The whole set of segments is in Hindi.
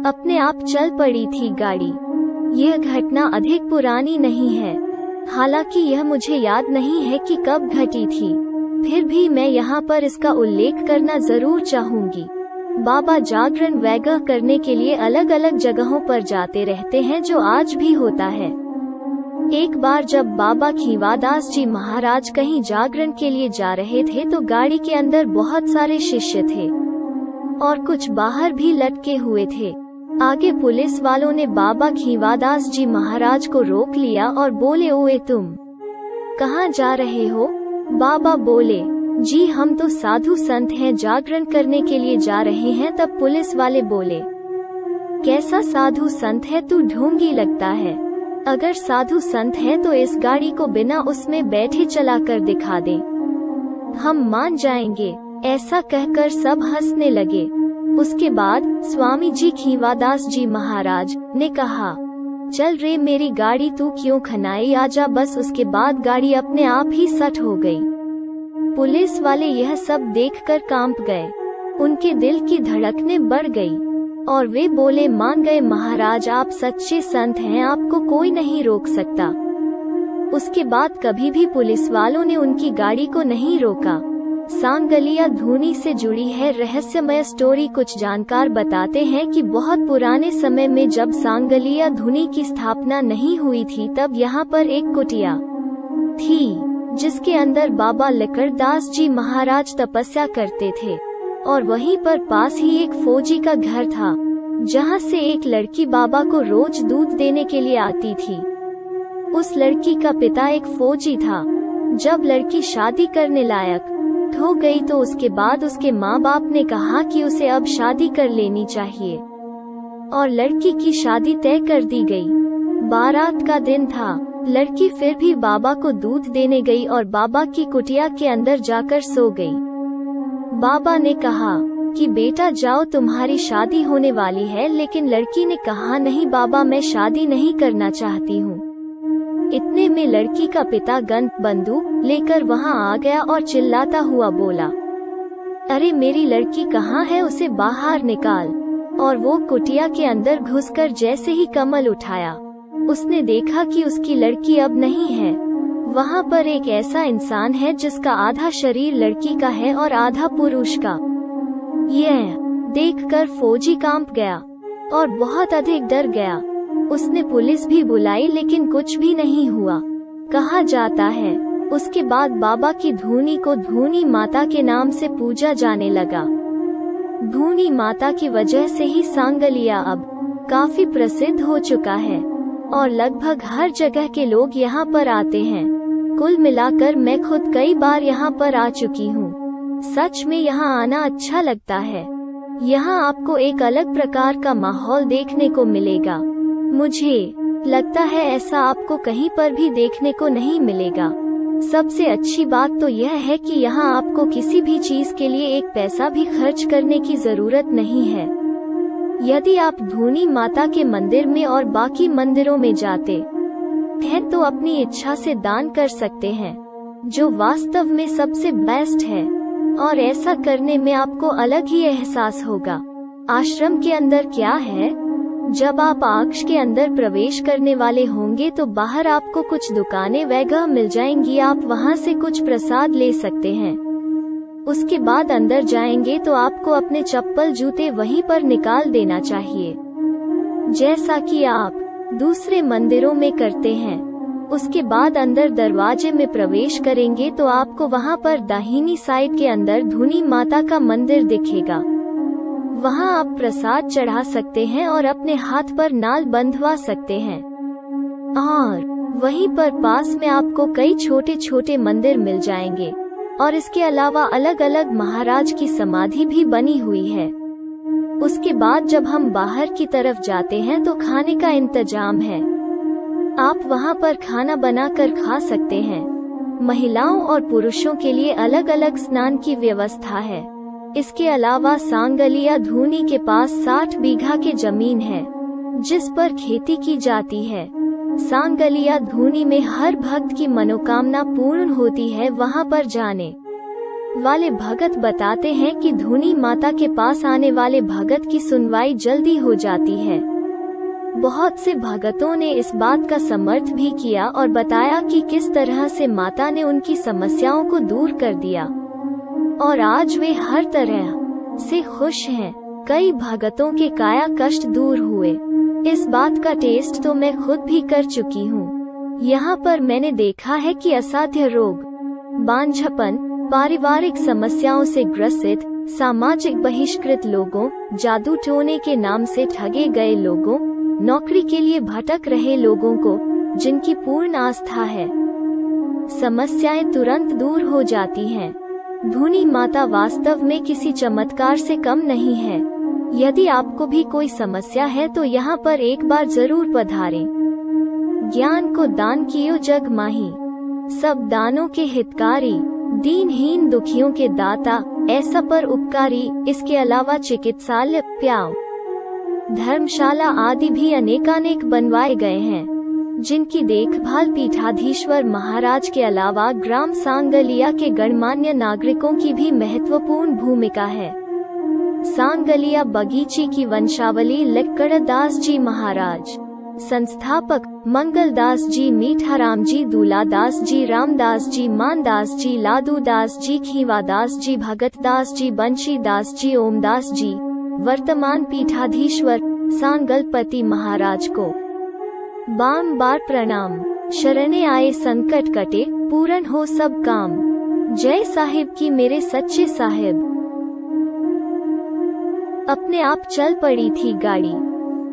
अपने आप चल पड़ी थी गाड़ी। यह घटना अधिक पुरानी नहीं है, हालांकि यह मुझे याद नहीं है कि कब घटी थी, फिर भी मैं यहाँ पर इसका उल्लेख करना जरूर चाहूंगी। बाबा जागरण वगैरह करने के लिए अलग अलग जगहों पर जाते रहते हैं, जो आज भी होता है। एक बार जब बाबा खीवादास जी महाराज कहीं जागरण के लिए जा रहे थे तो गाड़ी के अंदर बहुत सारे शिष्य थे और कुछ बाहर भी लटके हुए थे। आगे पुलिस वालों ने बाबा खीवादास जी महाराज को रोक लिया और बोले, ओए तुम कहाँ जा रहे हो? बाबा बोले, जी हम तो साधु संत हैं, जागरण करने के लिए जा रहे हैं। तब पुलिस वाले बोले, कैसा साधु संत है तू, ढोंगी लगता है। अगर साधु संत है तो इस गाड़ी को बिना उसमें बैठे चला कर दिखा दे, हम मान जाएंगे। ऐसा कहकर सब हंसने लगे। उसके बाद स्वामी जी खीवादास जी महाराज ने कहा, चल रे मेरी गाड़ी तू क्यों खनाई, आजा। बस उसके बाद गाड़ी अपने आप ही सट हो गई। पुलिस वाले यह सब देखकर कांप गए, उनके दिल की धड़कनें बढ़ गई और वे बोले, मान गए महाराज, आप सच्चे संत हैं, आपको कोई नहीं रोक सकता। उसके बाद कभी भी पुलिस वालों ने उनकी गाड़ी को नहीं रोका। सांगलिया धुनी से जुड़ी है रहस्यमय स्टोरी। कुछ जानकार बताते हैं कि बहुत पुराने समय में जब सांगलिया धुनी की स्थापना नहीं हुई थी, तब यहाँ पर एक कुटिया थी जिसके अंदर बाबा लकड़दास जी महाराज तपस्या करते थे और वहीं पर पास ही एक फौजी का घर था, जहाँ से एक लड़की बाबा को रोज दूध देने के लिए आती थी। उस लड़की का पिता एक फौजी था। जब लड़की शादी करने लायक हो गई तो उसके बाद उसके माँ बाप ने कहा कि उसे अब शादी कर लेनी चाहिए और लड़की की शादी तय कर दी गई। बारात का दिन था। लड़की फिर भी बाबा को दूध देने गई और बाबा की कुटिया के अंदर जाकर सो गई। बाबा ने कहा कि बेटा जाओ, तुम्हारी शादी होने वाली है, लेकिन लड़की ने कहा, नहीं बाबा, मैं शादी नहीं करना चाहती हूँ। इतने में लड़की का पिता गन बंदूक लेकर वहाँ आ गया और चिल्लाता हुआ बोला, अरे मेरी लड़की कहाँ है, उसे बाहर निकाल। और वो कुटिया के अंदर घुसकर जैसे ही कमल उठाया, उसने देखा कि उसकी लड़की अब नहीं है। वहाँ पर एक ऐसा इंसान है जिसका आधा शरीर लड़की का है और आधा पुरुष का। यह देखकर फौजी कांप गया और बहुत अधिक डर गया। उसने पुलिस भी बुलाई लेकिन कुछ भी नहीं हुआ। कहा जाता है उसके बाद बाबा की धूनी को धूनी माता के नाम से पूजा जाने लगा। धूनी माता की वजह से ही सांगलिया अब काफी प्रसिद्ध हो चुका है और लगभग हर जगह के लोग यहाँ पर आते हैं। कुल मिलाकर मैं खुद कई बार यहाँ पर आ चुकी हूँ। सच में यहाँ आना अच्छा लगता है। यहाँ आपको एक अलग प्रकार का माहौल देखने को मिलेगा। मुझे लगता है ऐसा आपको कहीं पर भी देखने को नहीं मिलेगा। सबसे अच्छी बात तो यह है कि यहाँ आपको किसी भी चीज के लिए एक पैसा भी खर्च करने की जरूरत नहीं है। यदि आप धूनी माता के मंदिर में और बाकी मंदिरों में जाते हैं तो अपनी इच्छा से दान कर सकते हैं, जो वास्तव में सबसे बेस्ट है, और ऐसा करने में आपको अलग ही एहसास होगा। आश्रम के अंदर क्या है, जब आप आश्रम के अंदर प्रवेश करने वाले होंगे तो बाहर आपको कुछ दुकानें वगैरह मिल जाएंगी, आप वहां से कुछ प्रसाद ले सकते हैं। उसके बाद अंदर जाएंगे तो आपको अपने चप्पल जूते वहीं पर निकाल देना चाहिए, जैसा कि आप दूसरे मंदिरों में करते हैं। उसके बाद अंदर दरवाजे में प्रवेश करेंगे तो आपको वहां पर दाहिनी साइड के अंदर धूनी माता का मंदिर दिखेगा। वहां आप प्रसाद चढ़ा सकते हैं और अपने हाथ पर नाल बंधवा सकते हैं। और वहीं पर पास में आपको कई छोटे छोटे मंदिर मिल जाएंगे और इसके अलावा अलग अलग महाराज की समाधि भी बनी हुई है। उसके बाद जब हम बाहर की तरफ जाते हैं तो खाने का इंतजाम है। आप वहां पर खाना बनाकर खा सकते हैं। महिलाओं और पुरुषों के लिए अलग अलग स्नान की व्यवस्था है। इसके अलावा सांगलिया धूनी के पास 60 बीघा की जमीन है जिस पर खेती की जाती है। सांगलिया धूनी में हर भक्त की मनोकामना पूर्ण होती है वहां पर जाने वाले भगत बताते हैं कि धूनी माता के पास आने वाले भगत की सुनवाई जल्दी हो जाती है। बहुत से भगतों ने इस बात का समर्थन भी किया और बताया कि किस तरह से माता ने उनकी समस्याओं को दूर कर दिया और आज वे हर तरह से खुश हैं। कई भगतों के काया कष्ट दूर हुए। इस बात का टेस्ट तो मैं खुद भी कर चुकी हूँ। यहाँ पर मैंने देखा है कि असाध्य रोग, बांझपन, पारिवारिक समस्याओं से ग्रसित, सामाजिक बहिष्कृत लोगों, जादू टोने के नाम से ठगे गए लोगों, नौकरी के लिए भटक रहे लोगों को, जिनकी पूर्ण आस्था है, समस्याएं तुरंत दूर हो जाती हैं। धूनी माता वास्तव में किसी चमत्कार से कम नहीं है। यदि आपको भी कोई समस्या है तो यहाँ पर एक बार जरूर पधारें। ज्ञान को दान कियो जग माही, सब दानों के हितकारी, दीनहीन दुखियों के दाता, ऐसा पर उपकारी। इसके अलावा चिकित्सालय, प्याव, धर्मशाला आदि भी अनेकानेक बनवाए गए हैं, जिनकी देखभाल पीठाधीश्वर महाराज के अलावा ग्राम सांगलिया के गणमान्य नागरिकों की भी महत्वपूर्ण भूमिका है। सांगलिया बगीची की वंशावली लक्कड़ दास जी महाराज, संस्थापक मंगलदास जी, मीठाराम जी, दूलादास जी, रामदास जी, मानदास जी, लादूदास जी, खीवादास जी, भगतदास जी, बंशीदास जी, ओमदास जी, वर्तमान पीठाधीश्वर सांगलपति महाराज को बार प्रणाम। शरणे आए संकट कटे, पूर्ण हो सब काम। जय साहिब की मेरे सच्चे साहिब। अपने आप चल पड़ी थी गाड़ी।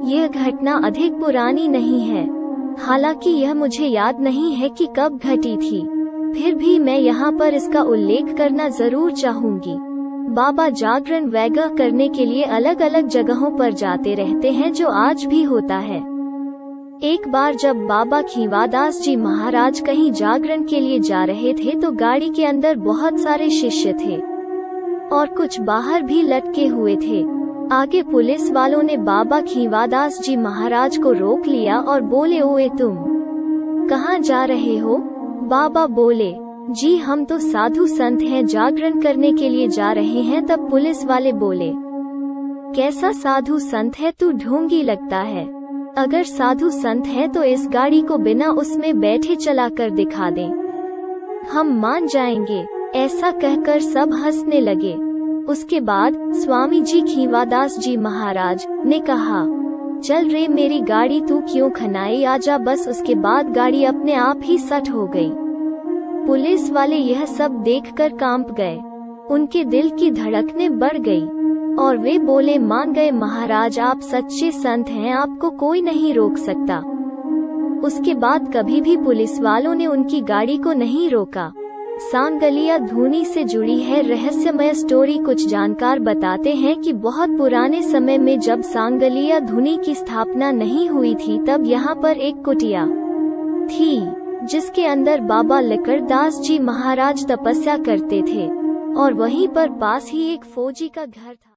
यह घटना अधिक पुरानी नहीं है, हालांकि यह मुझे याद नहीं है कि कब घटी थी, फिर भी मैं यहाँ पर इसका उल्लेख करना जरूर चाहूंगी। बाबा जागरण वैगह करने के लिए अलग अलग जगहों पर जाते रहते हैं, जो आज भी होता है। एक बार जब बाबा खीवादास जी महाराज कहीं जागरण के लिए जा रहे थे तो गाड़ी के अंदर बहुत सारे शिष्य थे और कुछ बाहर भी लटके हुए थे। आगे पुलिस वालों ने बाबा खीवादास जी महाराज को रोक लिया और बोले, ओए तुम कहाँ जा रहे हो? बाबा बोले, जी हम तो साधु संत हैं, जागरण करने के लिए जा रहे हैं। तब पुलिस वाले बोले, कैसा साधु संत है तू, ढोंगी लगता है। अगर साधु संत है तो इस गाड़ी को बिना उसमें बैठे चला कर दिखा दे, हम मान जाएंगे। ऐसा कहकर सब हंसने लगे। उसके बाद स्वामी जी खीवादास जी महाराज ने कहा, चल रे मेरी गाड़ी तू क्यों खनाई, आजा बस। उसके बाद गाड़ी अपने आप ही सट हो गई। पुलिस वाले यह सब देखकर कांप गए, उनके दिल की धड़कनें बढ़ गई और वे बोले, मान गए महाराज, आप सच्चे संत हैं, आपको कोई नहीं रोक सकता। उसके बाद कभी भी पुलिस वालों ने उनकी गाड़ी को नहीं रोका। सांगलिया धूनी से जुड़ी है रहस्यमय स्टोरी। कुछ जानकार बताते हैं कि बहुत पुराने समय में जब सांगलिया धूनी की स्थापना नहीं हुई थी, तब यहाँ पर एक कुटिया थी जिसके अंदर बाबा लक्कड़दास जी महाराज तपस्या करते थे और वहीं पर पास ही एक फौजी का घर था।